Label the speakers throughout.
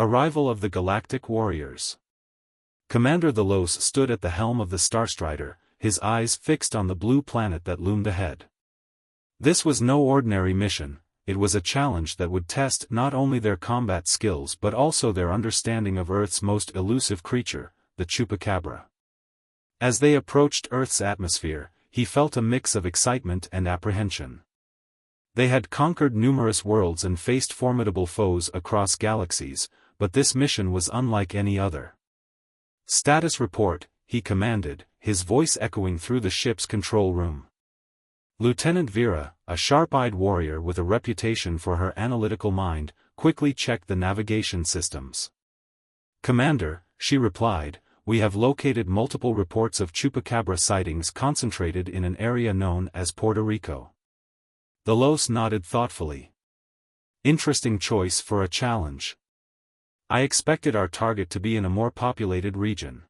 Speaker 1: Arrival of the Galactic Warriors. Commander Delos stood at the helm of the Starstrider, his eyes fixed on the blue planet that loomed ahead. This was no ordinary mission, it was a challenge that would test not only their combat skills but also their understanding of Earth's most elusive creature, the Chupacabra. As they approached Earth's atmosphere, he felt a mix of excitement and apprehension. They had conquered numerous worlds and faced formidable foes across galaxies, but this mission was unlike any other. "Status report," he commanded, his voice echoing through the ship's control room. Lieutenant Vera, a sharp-eyed warrior with a reputation for her analytical mind, quickly checked the navigation systems. "Commander," she replied, "we have located multiple reports of Chupacabra sightings concentrated in an area known as Puerto Rico." Delos nodded thoughtfully. "Interesting choice for a challenge. I expected our target to be in a more populated region."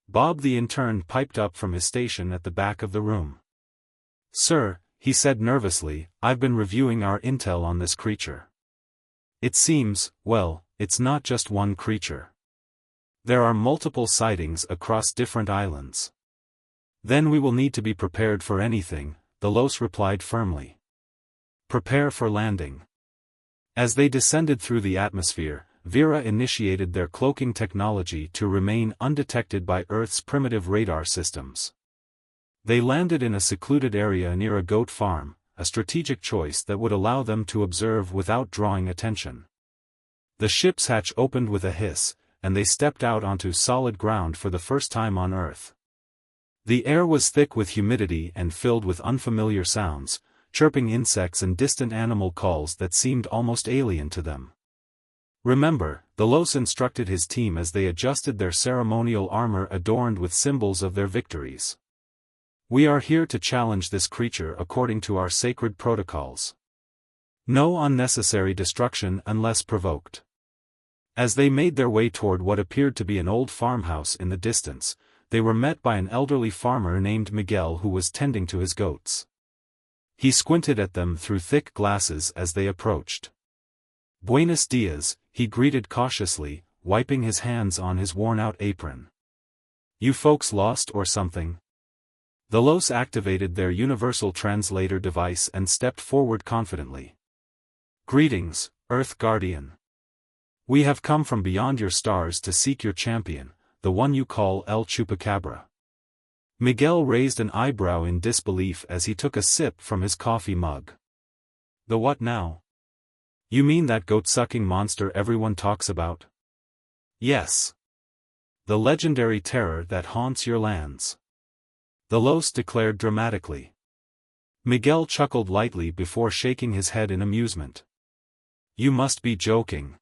Speaker 1: Bob the intern piped up from his station at the back of the room. "Sir," he said nervously, "I've been reviewing our intel on this creature. It seems, well, it's not just one creature. There are multiple sightings across different islands." "Then we will need to be prepared for anything," Delos replied firmly. "Prepare for landing." As they descended through the atmosphere, Vera initiated their cloaking technology to remain undetected by Earth's primitive radar systems. They landed in a secluded area near a goat farm, a strategic choice that would allow them to observe without drawing attention. The ship's hatch opened with a hiss, and they stepped out onto solid ground for the first time on Earth. The air was thick with humidity and filled with unfamiliar sounds, chirping insects and distant animal calls that seemed almost alien to them. "Remember," Delos instructed his team as they adjusted their ceremonial armor adorned with symbols of their victories. "We are here to challenge this creature according to our sacred protocols. No unnecessary destruction unless provoked." As they made their way toward what appeared to be an old farmhouse in the distance, they were met by an elderly farmer named Miguel who was tending to his goats. He squinted at them through thick glasses as they approached. "Buenos dias," he greeted cautiously, wiping his hands on his worn-out apron. "You folks lost or something?" Delos activated their universal translator device and stepped forward confidently. "Greetings, Earth Guardian. We have come from beyond your stars to seek your champion, the one you call El Chupacabra." Miguel raised an eyebrow in disbelief as he took a sip from his coffee mug. "The what now? You mean that goat-sucking monster everyone talks about?" "Yes. The legendary terror that haunts your lands," Delos declared dramatically. Miguel chuckled lightly before shaking his head in amusement. "You must be joking.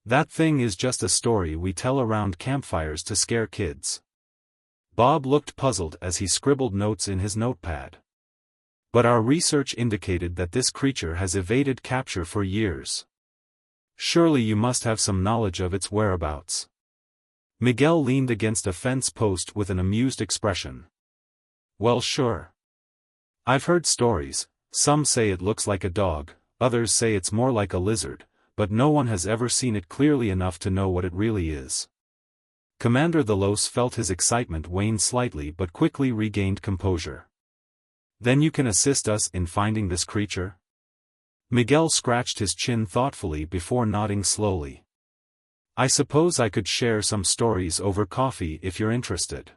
Speaker 1: That thing is just a story we tell around campfires to scare kids." Bob looked puzzled as he scribbled notes in his notepad. "But our research indicated that this creature has evaded capture for years. Surely you must have some knowledge of its whereabouts." Miguel leaned against a fence post with an amused expression. "Well, sure. I've heard stories, some say it looks like a dog, others say it's more like a lizard, but no one has ever seen it clearly enough to know what it really is." Commander Delos felt his excitement wane slightly but quickly regained composure. "Then you can assist us in finding this creature?" Miguel scratched his chin thoughtfully before nodding slowly. "I suppose I could share some stories over coffee if you're interested."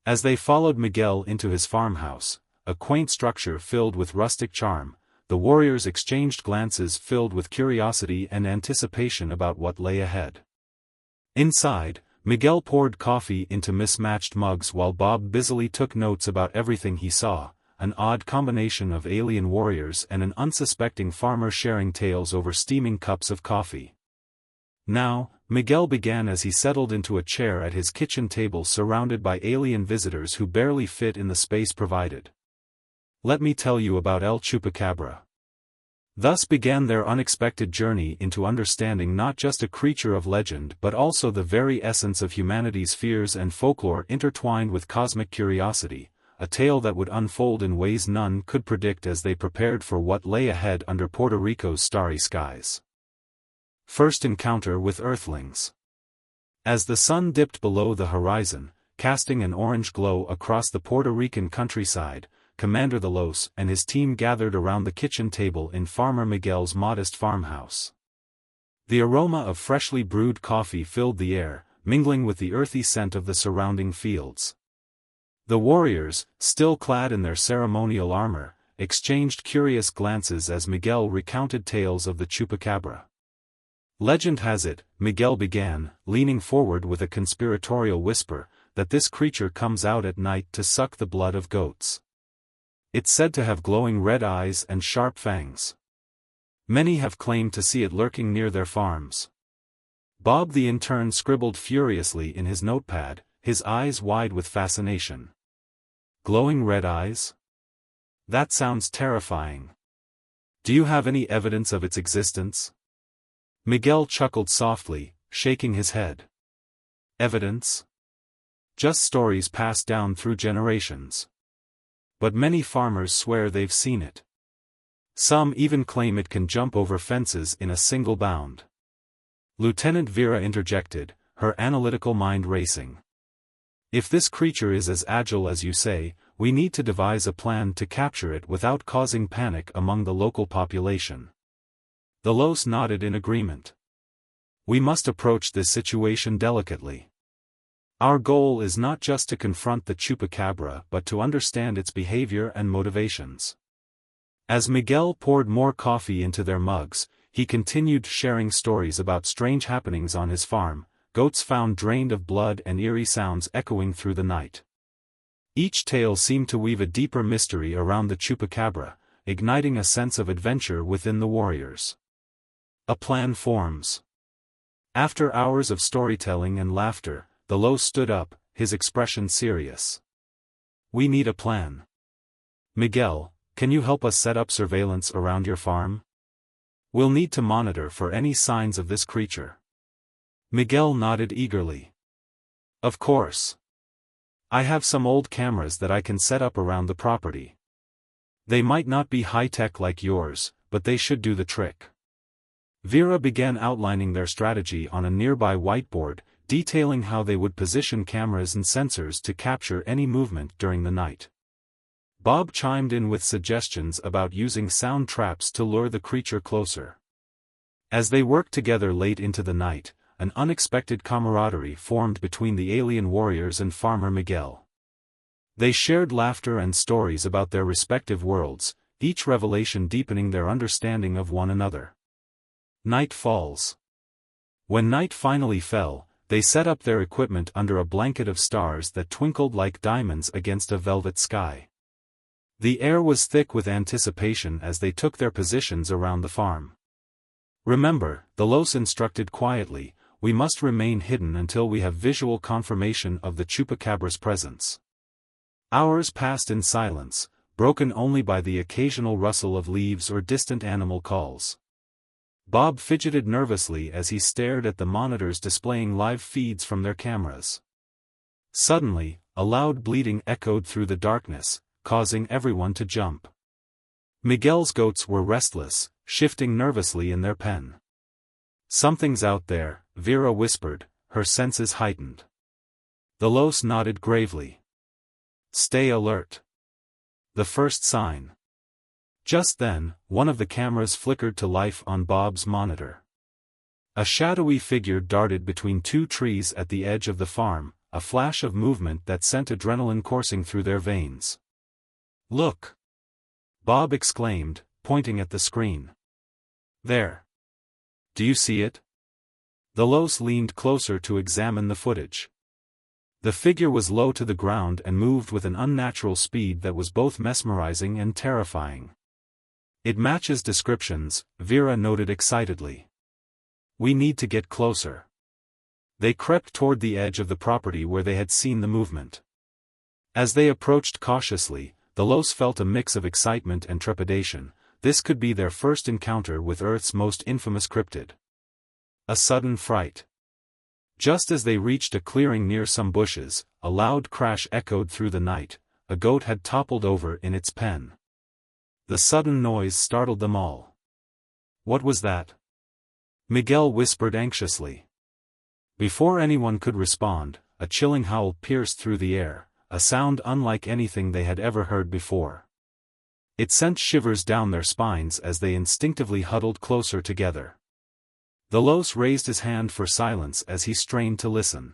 Speaker 1: As they followed Miguel into his farmhouse, a quaint structure filled with rustic charm, the warriors exchanged glances filled with curiosity and anticipation about what lay ahead. Inside, Miguel poured coffee into mismatched mugs while Bob busily took notes about everything he saw, an odd combination of alien warriors and an unsuspecting farmer sharing tales over steaming cups of coffee. "Now," Miguel began as he settled into a chair at his kitchen table surrounded by alien visitors who barely fit in the space provided. "Let me tell you about El Chupacabra." Thus began their unexpected journey into understanding not just a creature of legend but also the very essence of humanity's fears and folklore intertwined with cosmic curiosity, a tale that would unfold in ways none could predict as they prepared for what lay ahead under Puerto Rico's starry skies. First encounter with Earthlings. As the sun dipped below the horizon, casting an orange glow across the Puerto Rican countryside, Commander the Los and his team gathered around the kitchen table in Farmer Miguel's modest farmhouse. The aroma of freshly brewed coffee filled the air, mingling with the earthy scent of the surrounding fields. The warriors, still clad in their ceremonial armor, exchanged curious glances as Miguel recounted tales of the Chupacabra. Legend has it, Miguel began, leaning forward with a conspiratorial whisper, that this creature comes out at night to suck the blood of goats. It's said to have glowing red eyes and sharp fangs. Many have claimed to see it lurking near their farms. Bob the intern scribbled furiously in his notepad, his eyes wide with fascination. Glowing red eyes? That sounds terrifying. Do you have any evidence of its existence? Miguel chuckled softly, shaking his head. Evidence? Just stories passed down through generations. But many farmers swear they've seen it. Some even claim it can jump over fences in a single bound. Lieutenant Vera interjected, her analytical mind racing. If this creature is as agile as you say, we need to devise a plan to capture it without causing panic among the local population. The Los nodded in agreement. We must approach this situation delicately. Our goal is not just to confront the Chupacabra but to understand its behavior and motivations. As Miguel poured more coffee into their mugs, he continued sharing stories about strange happenings on his farm, goats found drained of blood and eerie sounds echoing through the night. Each tale seemed to weave a deeper mystery around the Chupacabra, igniting a sense of adventure within the warriors. A plan forms. After hours of storytelling and laughter, the Los stood up, his expression serious. We need a plan. Miguel, can you help us set up surveillance around your farm? We'll need to monitor for any signs of this creature. Miguel nodded eagerly. Of course. I have some old cameras that I can set up around the property. They might not be high-tech like yours, but they should do the trick. Vera began outlining their strategy on a nearby whiteboard, detailing how they would position cameras and sensors to capture any movement during the night. Bob chimed in with suggestions about using sound traps to lure the creature closer. As they worked together late into the night, an unexpected camaraderie formed between the alien warriors and Farmer Miguel. They shared laughter and stories about their respective worlds, each revelation deepening their understanding of one another. Night falls. When night finally fell, they set up their equipment under a blanket of stars that twinkled like diamonds against a velvet sky. The air was thick with anticipation as they took their positions around the farm. Remember, the Los instructed quietly, we must remain hidden until we have visual confirmation of the Chupacabra's presence. Hours passed in silence, broken only by the occasional rustle of leaves or distant animal calls. Bob fidgeted nervously as he stared at the monitors displaying live feeds from their cameras. Suddenly, a loud bleating echoed through the darkness, causing everyone to jump. Miguel's goats were restless, shifting nervously in their pen. Something's out there, Vera whispered, her senses heightened. The Los nodded gravely. Stay alert. The first sign. Just then, one of the cameras flickered to life on Bob's monitor. A shadowy figure darted between two trees at the edge of the farm, a flash of movement that sent adrenaline coursing through their veins. Look! Bob exclaimed, pointing at the screen. There. Do you see it? The Los leaned closer to examine the footage. The figure was low to the ground and moved with an unnatural speed that was both mesmerizing and terrifying. It matches descriptions, Vera noted excitedly. We need to get closer. They crept toward the edge of the property where they had seen the movement. As they approached cautiously, the Los felt a mix of excitement and trepidation. This could be their first encounter with Earth's most infamous cryptid. A sudden fright. Just as they reached a clearing near some bushes, a loud crash echoed through the night. A goat had toppled over in its pen. The sudden noise startled them all. What was that? Miguel whispered anxiously. Before anyone could respond, a chilling howl pierced through the air, a sound unlike anything they had ever heard before. It sent shivers down their spines as they instinctively huddled closer together. The Los raised his hand for silence as he strained to listen.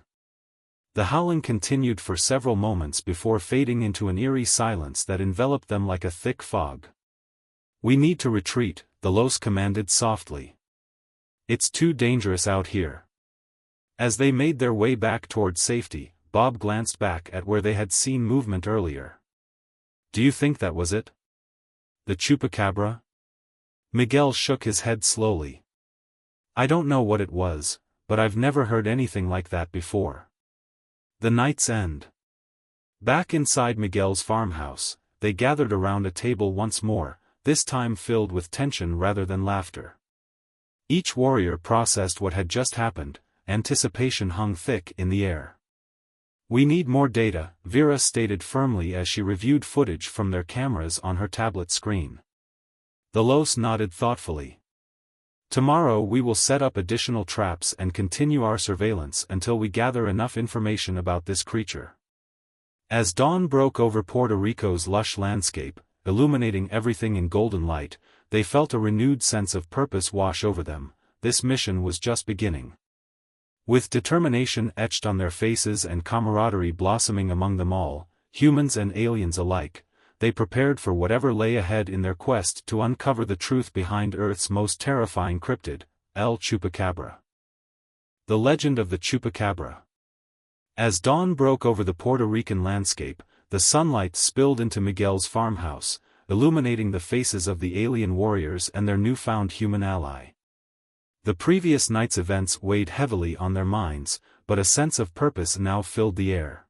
Speaker 1: The howling continued for several moments before fading into an eerie silence that enveloped them like a thick fog. "We need to retreat," the Los commanded softly. "It's too dangerous out here." As they made their way back towards safety, Bob glanced back at where they had seen movement earlier. "Do you think that was it? The Chupacabra?" Miguel shook his head slowly. "I don't know what it was, but I've never heard anything like that before." The night's end. Back inside Miguel's farmhouse, they gathered around a table once more, this time filled with tension rather than laughter. Each warrior processed what had just happened, anticipation hung thick in the air. "We need more data," Vera stated firmly as she reviewed footage from their cameras on her tablet screen. The Los nodded thoughtfully. "Tomorrow we will set up additional traps and continue our surveillance until we gather enough information about this creature." As dawn broke over Puerto Rico's lush landscape, illuminating everything in golden light, they felt a renewed sense of purpose wash over them. This mission was just beginning. With determination etched on their faces and camaraderie blossoming among them all, humans and aliens alike, they prepared for whatever lay ahead in their quest to uncover the truth behind Earth's most terrifying cryptid, El Chupacabra. The legend of the Chupacabra. As dawn broke over the Puerto Rican landscape, the sunlight spilled into Miguel's farmhouse, illuminating the faces of the alien warriors and their newfound human ally. The previous night's events weighed heavily on their minds, but a sense of purpose now filled the air.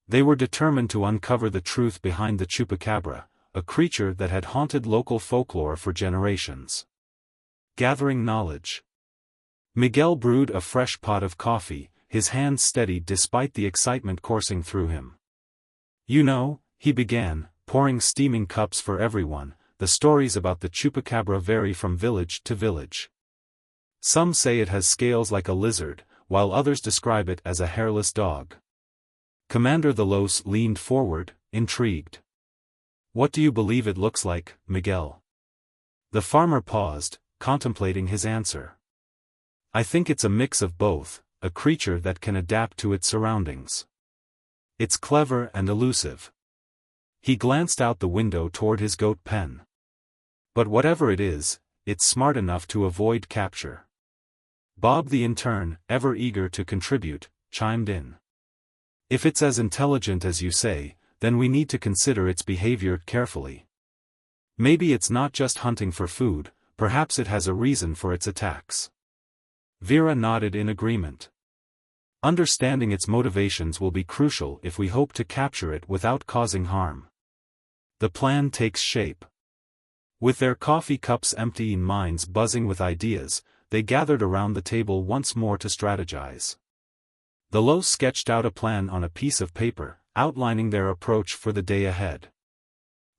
Speaker 1: They were determined to uncover the truth behind the Chupacabra, a creature that had haunted local folklore for generations. Gathering knowledge. Miguel brewed a fresh pot of coffee, his hands steady despite the excitement coursing through him. "You know," he began, pouring steaming cups for everyone, "the stories about the Chupacabra vary from village to village. Some say it has scales like a lizard, while others describe it as a hairless dog." Commander the Los leaned forward, intrigued. "What do you believe it looks like, Miguel?" The farmer paused, contemplating his answer. "I think it's a mix of both, a creature that can adapt to its surroundings. It's clever and elusive." He glanced out the window toward his goat pen. "But whatever it is, it's smart enough to avoid capture." Bob the intern, ever eager to contribute, chimed in. "If it's as intelligent as you say, then we need to consider its behavior carefully. Maybe it's not just hunting for food, perhaps it has a reason for its attacks." Vera nodded in agreement. "Understanding its motivations will be crucial if we hope to capture it without causing harm." The plan takes shape. With their coffee cups empty and minds buzzing with ideas, they gathered around the table once more to strategize. The Los sketched out a plan on a piece of paper, outlining their approach for the day ahead.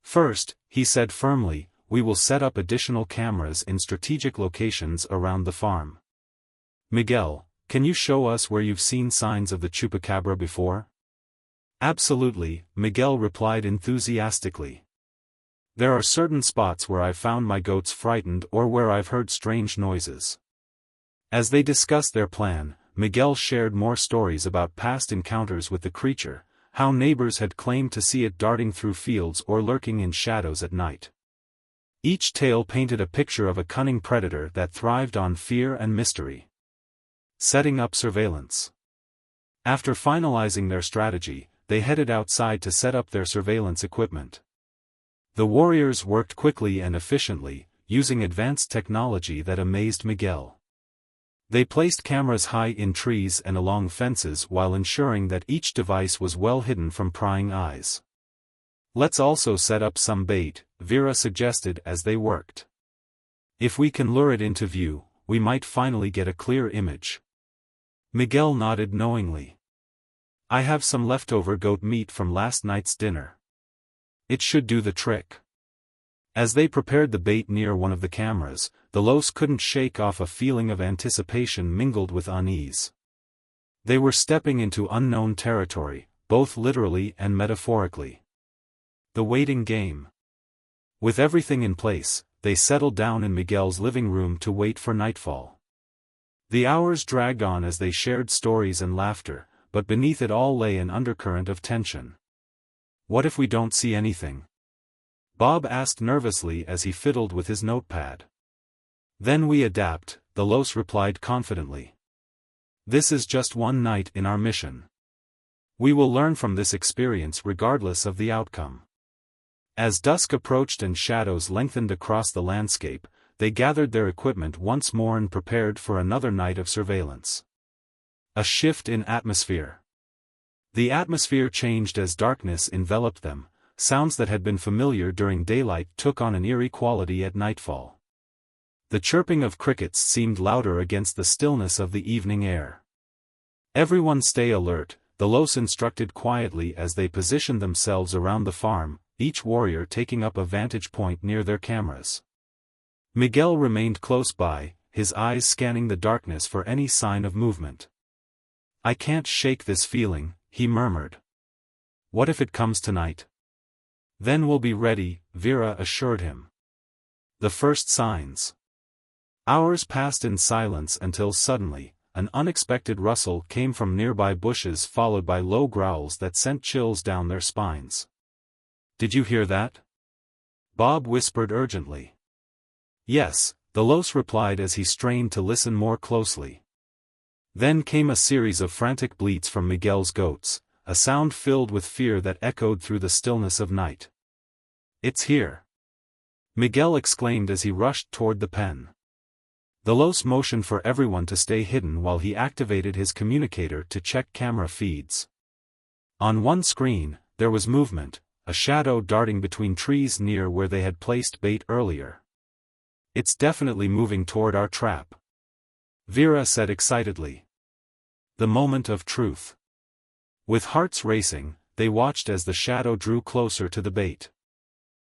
Speaker 1: "First," he said firmly, "we will set up additional cameras in strategic locations around the farm. Miguel, can you show us where you've seen signs of the Chupacabra before?" "Absolutely," Miguel replied enthusiastically. "There are certain spots where I've found my goats frightened or where I've heard strange noises." As they discussed their plan, Miguel shared more stories about past encounters with the creature, how neighbors had claimed to see it darting through fields or lurking in shadows at night. Each tale painted a picture of a cunning predator that thrived on fear and mystery. Setting up surveillance. After finalizing their strategy, they headed outside to set up their surveillance equipment. The warriors worked quickly and efficiently, using advanced technology that amazed Miguel. They placed cameras high in trees and along fences while ensuring that each device was well hidden from prying eyes. "Let's also set up some bait," Vera suggested as they worked. "If we can lure it into view, we might finally get a clear image." Miguel nodded knowingly. "I have some leftover goat meat from last night's dinner. It should do the trick." As they prepared the bait near one of the cameras, the Los couldn't shake off a feeling of anticipation mingled with unease. They were stepping into unknown territory, both literally and metaphorically. The waiting game. With everything in place, they settled down in Miguel's living room to wait for nightfall. The hours dragged on as they shared stories and laughter, but beneath it all lay an undercurrent of tension. "What if we don't see anything?" Bob asked nervously as he fiddled with his notepad. "Then we adapt," the Los replied confidently. "This is just one night in our mission. We will learn from this experience regardless of the outcome." As dusk approached and shadows lengthened across the landscape, they gathered their equipment once more and prepared for another night of surveillance. A shift in atmosphere. The atmosphere changed as darkness enveloped them. Sounds that had been familiar during daylight took on an eerie quality at nightfall. The chirping of crickets seemed louder against the stillness of the evening air. "Everyone stay alert," the Los instructed quietly as they positioned themselves around the farm, each warrior taking up a vantage point near their cameras. Miguel remained close by, his eyes scanning the darkness for any sign of movement. "I can't shake this feeling," he murmured. "What if it comes tonight?" "Then we'll be ready," Vera assured him. The first signs. Hours passed in silence until suddenly, an unexpected rustle came from nearby bushes followed by low growls that sent chills down their spines. "Did you hear that?" Bob whispered urgently. "Yes," the Los replied as he strained to listen more closely. Then came a series of frantic bleats from Miguel's goats, a sound filled with fear that echoed through the stillness of night. "It's here!" Miguel exclaimed as he rushed toward the pen. The Los motioned for everyone to stay hidden while he activated his communicator to check camera feeds. On one screen, there was movement, a shadow darting between trees near where they had placed bait earlier. "It's definitely moving toward our trap," Vera said excitedly. The moment of truth. With hearts racing, they watched as the shadow drew closer to the bait.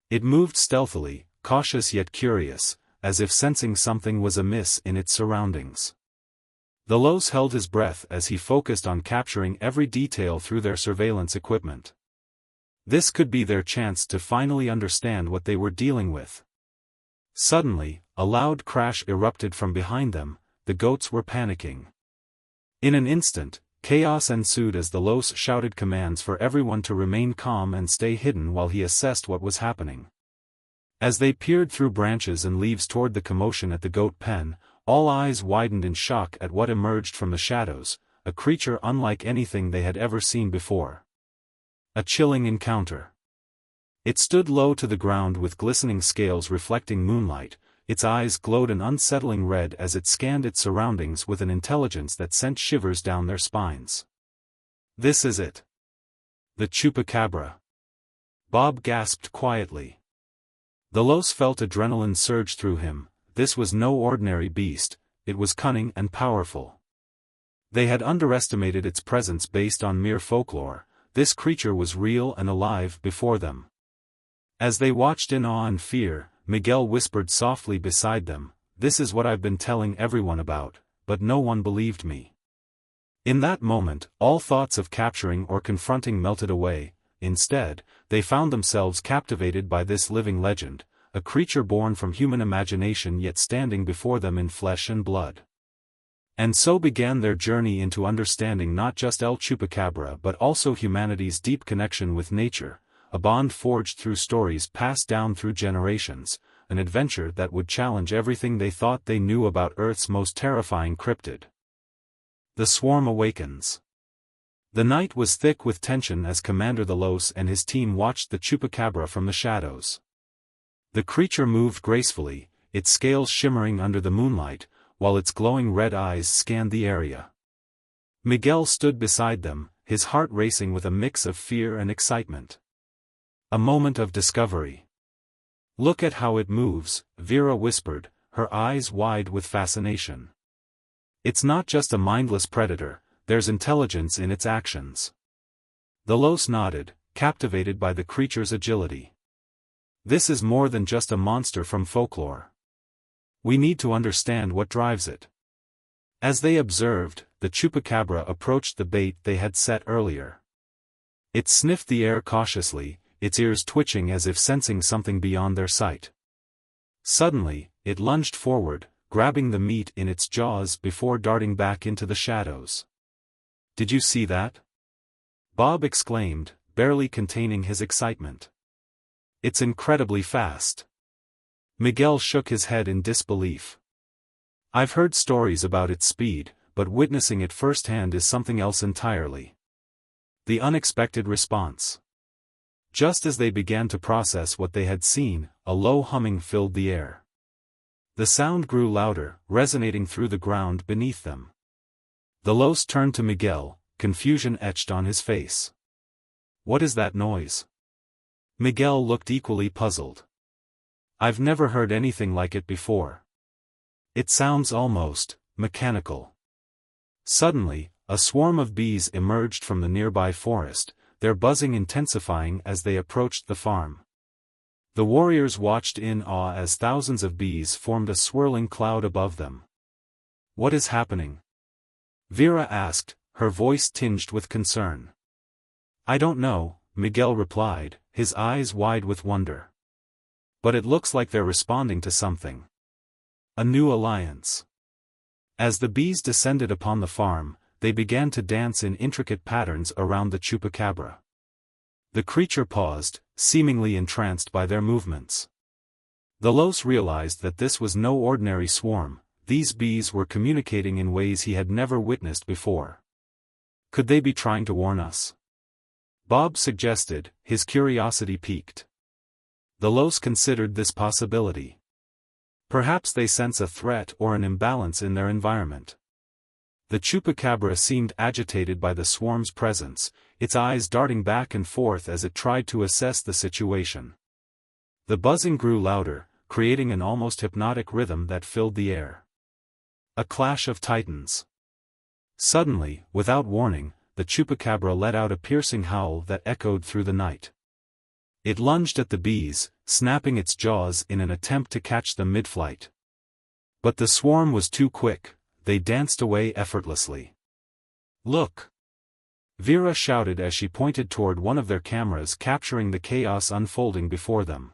Speaker 1: It moved stealthily, cautious yet curious, as if sensing something was amiss in its surroundings. The Los held his breath as he focused on capturing every detail through their surveillance equipment. This could be their chance to finally understand what they were dealing with. Suddenly, a loud crash erupted from behind them. The goats were panicking. In an instant, chaos ensued as the Los shouted commands for everyone to remain calm and stay hidden while he assessed what was happening. As they peered through branches and leaves toward the commotion at the goat pen, all eyes widened in shock at what emerged from the shadows, a creature unlike anything they had ever seen before. A chilling encounter. It stood low to the ground with glistening scales reflecting moonlight. Its eyes glowed an unsettling red as it scanned its surroundings with an intelligence that sent shivers down their spines. "This is it. The Chupacabra." Bob gasped quietly. The Los felt adrenaline surge through him. This was no ordinary beast, it was cunning and powerful. They had underestimated its presence based on mere folklore. This creature was real and alive before them. As they watched in awe and fear, Miguel whispered softly beside them, "This is what I've been telling everyone about, but no one believed me." In that moment, all thoughts of capturing or confronting melted away. Instead, they found themselves captivated by this living legend, a creature born from human imagination yet standing before them in flesh and blood. And so began their journey into understanding not just El Chupacabra but also humanity's deep connection with nature, a bond forged through stories passed down through generations, an adventure that would challenge everything they thought they knew about Earth's most terrifying cryptid. The swarm awakens. The night was thick with tension as Commander the Los and his team watched the Chupacabra from the shadows. The creature moved gracefully, its scales shimmering under the moonlight, while its glowing red eyes scanned the area. Miguel stood beside them, his heart racing with a mix of fear and excitement. A moment of discovery. "Look at how it moves," Vera whispered, her eyes wide with fascination. "It's not just a mindless predator, there's intelligence in its actions." The Los nodded, captivated by the creature's agility. This is more than just a monster from folklore. We need to understand what drives it. As they observed, the chupacabra approached the bait they had set earlier. It sniffed the air cautiously, its ears twitching as if sensing something beyond their sight. Suddenly, it lunged forward, grabbing the meat in its jaws before darting back into the shadows. "Did you see that?" Bob exclaimed, barely containing his excitement. "It's incredibly fast." Miguel shook his head in disbelief. "I've heard stories about its speed, but witnessing it firsthand is something else entirely." The unexpected response. Just as they began to process what they had seen, a low humming filled the air. The sound grew louder, resonating through the ground beneath them. The Los turned to Miguel, confusion etched on his face. "What is that noise?" Miguel looked equally puzzled. "I've never heard anything like it before. It sounds almost mechanical." Suddenly, a swarm of bees emerged from the nearby forest, their buzzing intensifying as they approached the farm. The warriors watched in awe as thousands of bees formed a swirling cloud above them. "What is happening?" Vera asked, her voice tinged with concern. "I don't know," Miguel replied, his eyes wide with wonder. "But it looks like they're responding to something. A new alliance." As the bees descended upon the farm, they began to dance in intricate patterns around the chupacabra. The creature paused, seemingly entranced by their movements. The Los realized that this was no ordinary swarm, these bees were communicating in ways he had never witnessed before. "Could they be trying to warn us?" Bob suggested, his curiosity piqued. The Los considered this possibility. Perhaps they sense a threat or an imbalance in their environment. The chupacabra seemed agitated by the swarm's presence, its eyes darting back and forth as it tried to assess the situation. The buzzing grew louder, creating an almost hypnotic rhythm that filled the air. A clash of titans. Suddenly, without warning, the chupacabra let out a piercing howl that echoed through the night. It lunged at the bees, snapping its jaws in an attempt to catch them mid-flight. But the swarm was too quick, they danced away effortlessly. "Look!" Vera shouted as she pointed toward one of their cameras capturing the chaos unfolding before them.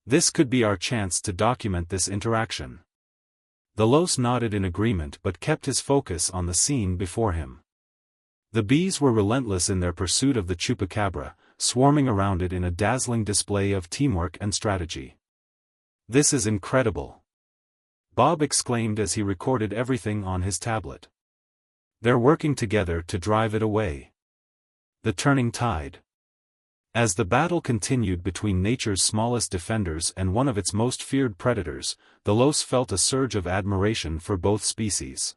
Speaker 1: "This could be our chance to document this interaction." The Los nodded in agreement but kept his focus on the scene before him. The bees were relentless in their pursuit of the chupacabra, swarming around it in a dazzling display of teamwork and strategy. "This is incredible!" Bob exclaimed as he recorded everything on his tablet. "They're working together to drive it away." The turning tide. As the battle continued between nature's smallest defenders and one of its most feared predators, the Los felt a surge of admiration for both species.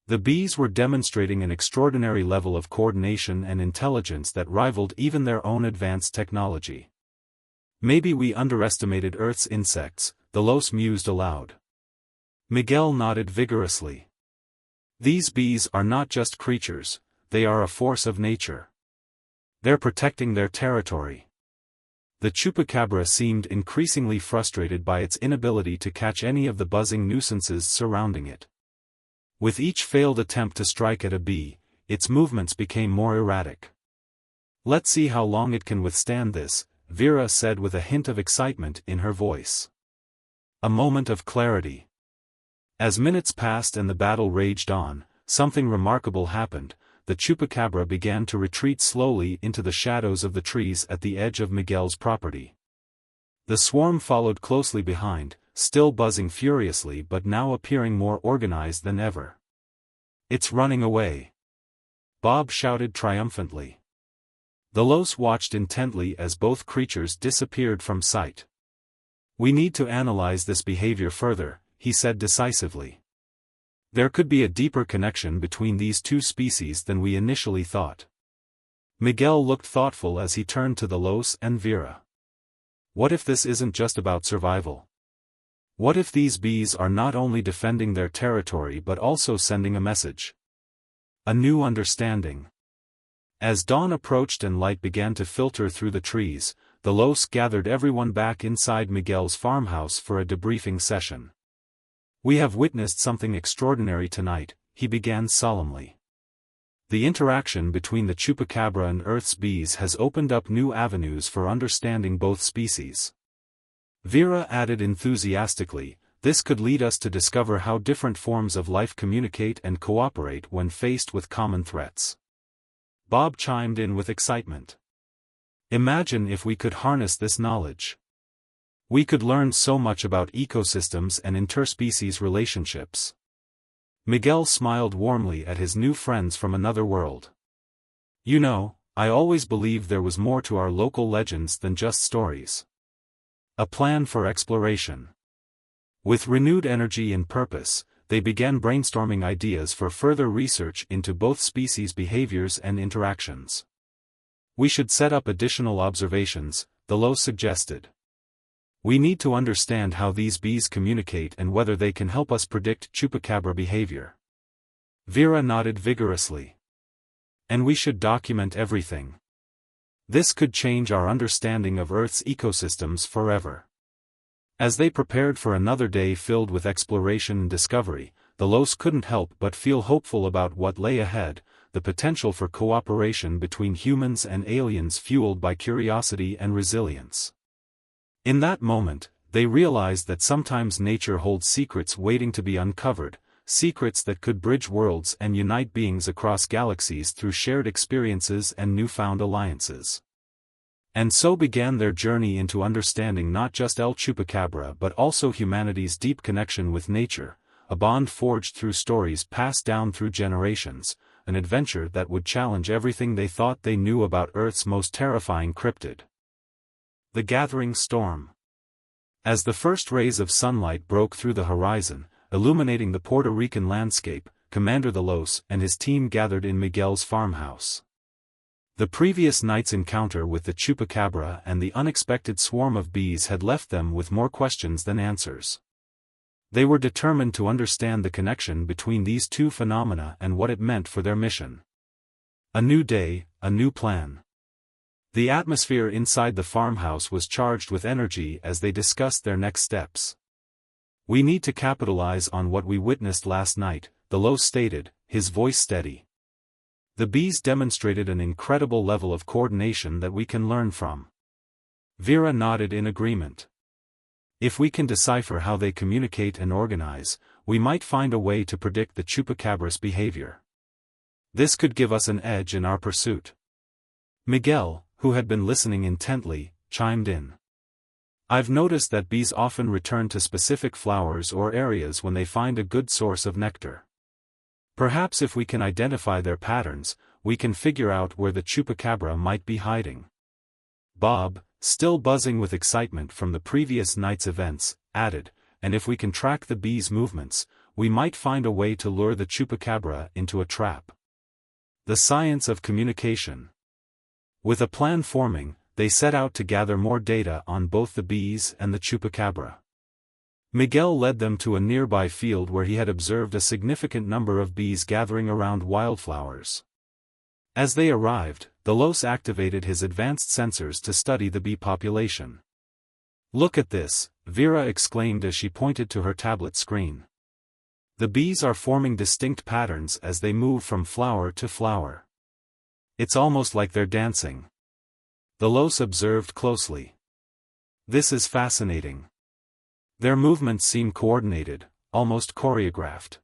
Speaker 1: The bees were demonstrating an extraordinary level of coordination and intelligence that rivaled even their own advanced technology. "Maybe we underestimated Earth's insects," the Los mused aloud. Miguel nodded vigorously. "These bees are not just creatures, they are a force of nature. They're protecting their territory." The chupacabra seemed increasingly frustrated by its inability to catch any of the buzzing nuisances surrounding it. With each failed attempt to strike at a bee, its movements became more erratic. "Let's see how long it can withstand this," Vera said with a hint of excitement in her voice. A moment of clarity. As minutes passed and the battle raged on, something remarkable happened. The chupacabra began to retreat slowly into the shadows of the trees at the edge of Miguel's property. The swarm followed closely behind, still buzzing furiously but now appearing more organized than ever. "It's running away!" Bob shouted triumphantly. The Los watched intently as both creatures disappeared from sight. "We need to analyze this behavior further," he said decisively. "There could be a deeper connection between these two species than we initially thought." Miguel looked thoughtful as he turned to the Los and Vera. "What if this isn't just about survival? What if these bees are not only defending their territory but also sending a message? A new understanding." As dawn approached and light began to filter through the trees, the Los gathered everyone back inside Miguel's farmhouse for a debriefing session. "We have witnessed something extraordinary tonight," he began solemnly. "The interaction between the chupacabra and Earth's bees has opened up new avenues for understanding both species." Vera added enthusiastically, "This could lead us to discover how different forms of life communicate and cooperate when faced with common threats." Bob chimed in with excitement. "Imagine if we could harness this knowledge. We could learn so much about ecosystems and interspecies relationships." Miguel smiled warmly at his new friends from another world. "You know, I always believed there was more to our local legends than just stories." A plan for exploration. With renewed energy and purpose, they began brainstorming ideas for further research into both species' behaviors and interactions. "We should set up additional observations," the Los suggested. "We need to understand how these bees communicate and whether they can help us predict chupacabra behavior." Vera nodded vigorously. "And we should document everything. This could change our understanding of Earth's ecosystems forever." As they prepared for another day filled with exploration and discovery, the Los couldn't help but feel hopeful about what lay ahead, the potential for cooperation between humans and aliens fueled by curiosity and resilience. In that moment, they realized that sometimes nature holds secrets waiting to be uncovered, secrets that could bridge worlds and unite beings across galaxies through shared experiences and newfound alliances. And so began their journey into understanding not just El Chupacabra but also humanity's deep connection with nature, a bond forged through stories passed down through generations, an adventure that would challenge everything they thought they knew about Earth's most terrifying cryptid. The gathering storm. As the first rays of sunlight broke through the horizon, illuminating the Puerto Rican landscape, Commander the Los and his team gathered in Miguel's farmhouse. The previous night's encounter with the chupacabra and the unexpected swarm of bees had left them with more questions than answers. They were determined to understand the connection between these two phenomena and what it meant for their mission. A new day, a new plan. The atmosphere inside the farmhouse was charged with energy as they discussed their next steps. "We need to capitalize on what we witnessed last night," the Los stated, his voice steady. "The bees demonstrated an incredible level of coordination that we can learn from." Vera nodded in agreement. "If we can decipher how they communicate and organize, we might find a way to predict the chupacabra's behavior. This could give us an edge in our pursuit." Miguel, who had been listening intently, chimed in. "I've noticed that bees often return to specific flowers or areas when they find a good source of nectar. Perhaps if we can identify their patterns, we can figure out where the chupacabra might be hiding." Bob, still buzzing with excitement from the previous night's events, added, "And if we can track the bees' movements, we might find a way to lure the chupacabra into a trap." The science of communication. With a plan forming, they set out to gather more data on both the bees and the chupacabra. Miguel led them to a nearby field where he had observed a significant number of bees gathering around wildflowers. As they arrived, the Los activated his advanced sensors to study the bee population. "Look at this," Vera exclaimed as she pointed to her tablet screen. "The bees are forming distinct patterns as they move from flower to flower. It's almost like they're dancing." The Los observed closely. "This is fascinating. Their movements seem coordinated, almost choreographed.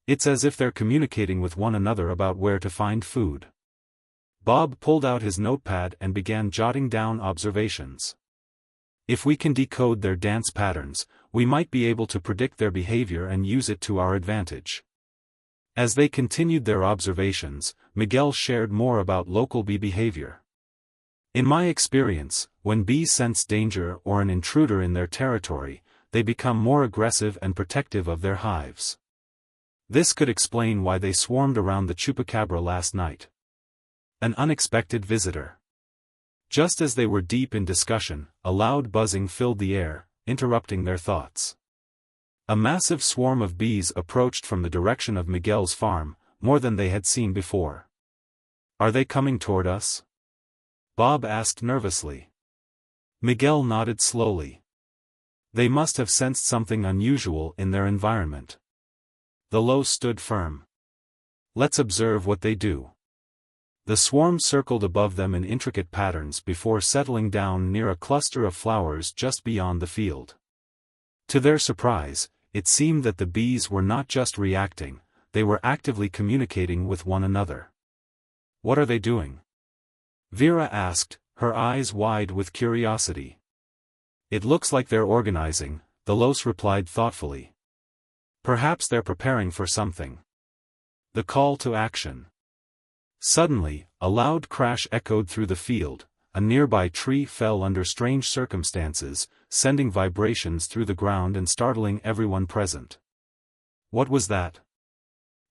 Speaker 1: It's as if they're communicating with one another about where to find food." Bob pulled out his notepad and began jotting down observations. "If we can decode their dance patterns, we might be able to predict their behavior and use it to our advantage." As they continued their observations, Miguel shared more about local bee behavior. "In my experience, when bees sense danger or an intruder in their territory, they become more aggressive and protective of their hives. This could explain why they swarmed around the chupacabra last night." An unexpected visitor. Just as they were deep in discussion, a loud buzzing filled the air, interrupting their thoughts. A massive swarm of bees approached from the direction of Miguel's farm, more than they had seen before. "Are they coming toward us?" Bob asked nervously. Miguel nodded slowly. They must have sensed something unusual in their environment. The Los stood firm. Let's observe what they do. The swarm circled above them in intricate patterns before settling down near a cluster of flowers just beyond the field. To their surprise, it seemed that the bees were not just reacting, they were actively communicating with one another. What are they doing? Vera asked, her eyes wide with curiosity. It looks like they're organizing, the Los replied thoughtfully. Perhaps they're preparing for something. The call to action. Suddenly, a loud crash echoed through the field. A nearby tree fell under strange circumstances, sending vibrations through the ground and startling everyone present. What was that?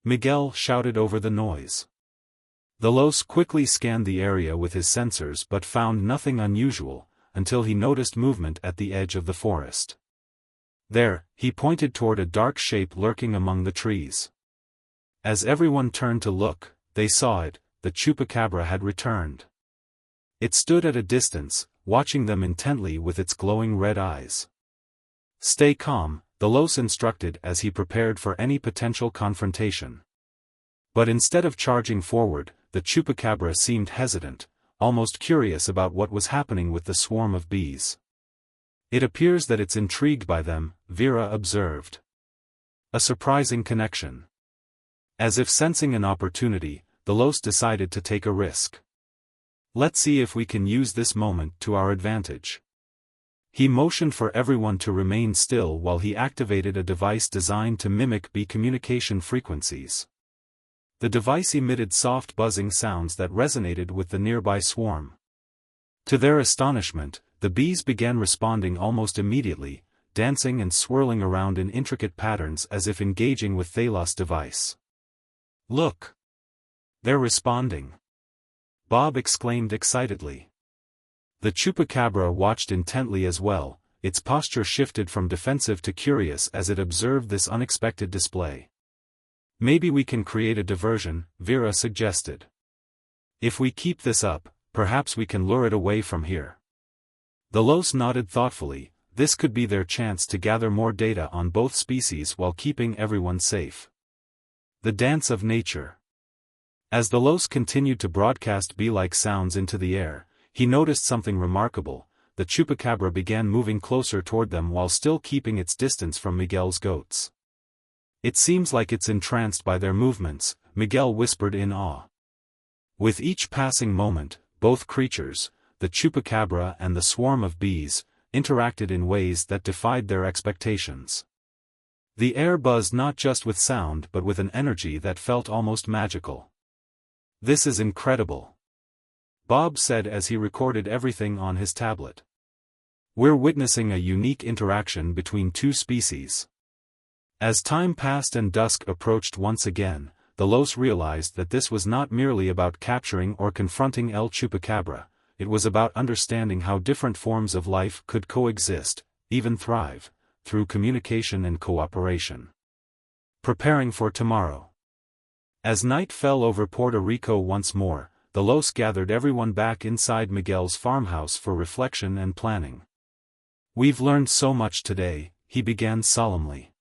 Speaker 1: Miguel shouted over the noise. The Los quickly scanned the area with his sensors but found nothing unusual, until he noticed movement at the edge of the forest. There, he pointed toward a dark shape lurking among the trees. As everyone turned to look, they saw it, the chupacabra had returned. It stood at a distance, watching them intently with its glowing red eyes. Stay calm, the Los instructed as he prepared for any potential confrontation. But instead of charging forward, the chupacabra seemed hesitant, almost curious about what was happening with the swarm of bees. It appears that it's intrigued by them, Vera observed. A surprising connection. As if sensing an opportunity, the Los decided to take a risk. Let's see if we can use this moment to our advantage. He motioned for everyone to remain still while he activated a device designed to mimic bee communication frequencies. The device emitted soft buzzing sounds that resonated with the nearby swarm. To their astonishment, the bees began responding almost immediately, dancing and swirling around in intricate patterns as if engaging with Thalos' device. Look! They're responding! Bob exclaimed excitedly. The chupacabra watched intently as well, its posture shifted from defensive to curious as it observed this unexpected display. Maybe we can create a diversion, Vera suggested. If we keep this up, perhaps we can lure it away from here. The Los nodded thoughtfully. This could be their chance to gather more data on both species while keeping everyone safe. The dance of nature. As the Los continued to broadcast bee-like sounds into the air, he noticed something remarkable. The chupacabra began moving closer toward them while still keeping its distance from Miguel's goats. It seems like it's entranced by their movements, Miguel whispered in awe. With each passing moment, both creatures, the chupacabra and the swarm of bees, interacted in ways that defied their expectations. The air buzzed not just with sound but with an energy that felt almost magical. This is incredible, Bob said as he recorded everything on his tablet. We're witnessing a unique interaction between two species. As time passed and dusk approached once again, the Los realized that this was not merely about capturing or confronting El Chupacabra, it was about understanding how different forms of life could coexist, even thrive, through communication and cooperation. Preparing for tomorrow. As night fell over Puerto Rico once more, the Los gathered everyone back inside Miguel's farmhouse for reflection and planning. We've learned so much today, he began solemnly.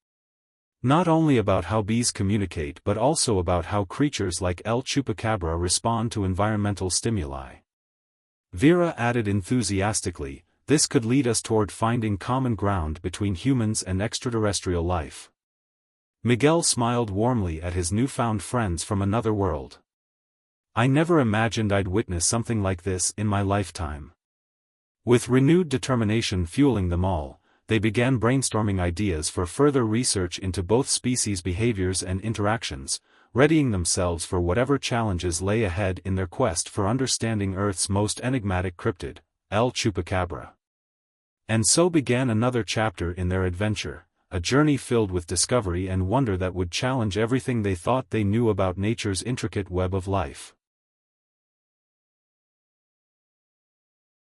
Speaker 1: Not only about how bees communicate but also about how creatures like El Chupacabra respond to environmental stimuli. Vera added enthusiastically, this could lead us toward finding common ground between humans and extraterrestrial life. Miguel smiled warmly at his newfound friends from another world. I never imagined I'd witness something like this in my lifetime. With renewed determination fueling them all, they began brainstorming ideas for further research into both species' behaviors and interactions, readying themselves for whatever challenges lay ahead in their quest for understanding Earth's most enigmatic cryptid, El Chupacabra. And so began another chapter in their adventure, a journey filled with discovery and wonder that would challenge everything they thought they knew about nature's intricate web of life.